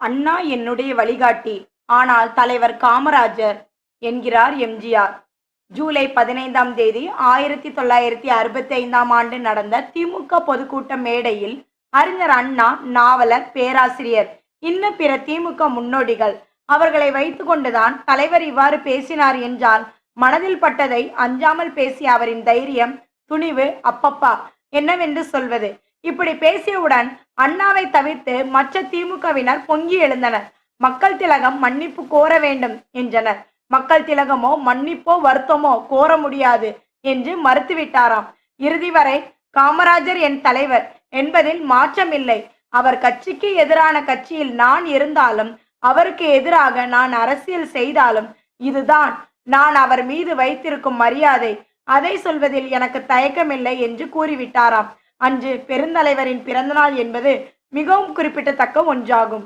அண்ணா என்னுடைய வழிகாட்டி, ஆனால் தலைவர் காமராஜர் என்கிறார் எம்ஜிஆர். ஜூலை 15ஆம் தேதி 1965ஆம் ஆண்டு நடந்த திமுக பொதுக்கூட்ட மேடையில் அறிஞர் அண்ணா, நாவலர், பேராசிரியர், இன்னும் பிற திமுக முன்னோடிகள் அவர்களை வைத்துக்கொண்டுதான் தலைவர் இவ்வாறு பேசினார் என்றால், மனதில் பட்டதை அஞ்சாமல் பேசிய அவரின் தைரியம், துணிவு அப்பப்பா என்னவென்று சொல்வது. இப்படி பேசியவுடன் அண்ணாவை தவிர்த்து மற்ற திமுகவினர் பொங்கி எழுந்தனர். மக்கள் திலகம் மன்னிப்பு கோர வேண்டும் என்றனர். மக்கள் திலகமோ மன்னிப்போ வருத்தமோ கோர முடியாது என்று மறுத்துவிட்டாராம். இறுதி வரை காமராஜர் என் தலைவர் என்பதில் மாற்றமில்லை. அவர் கட்சிக்கு எதிரான கட்சியில் நான் இருந்தாலும், அவருக்கு எதிராக நான் அரசியல் செய்தாலும், இதுதான் நான் அவர் மீது வைத்திருக்கும் மரியாதை. அதை சொல்வதில் எனக்கு தயக்கமில்லை என்று கூறிவிட்டாராம். அன்று பெருந்தலைவரின் பிறந்தநாள் என்பது மிகவும் குறிப்பிடத்தக்க ஒன்றாகும்.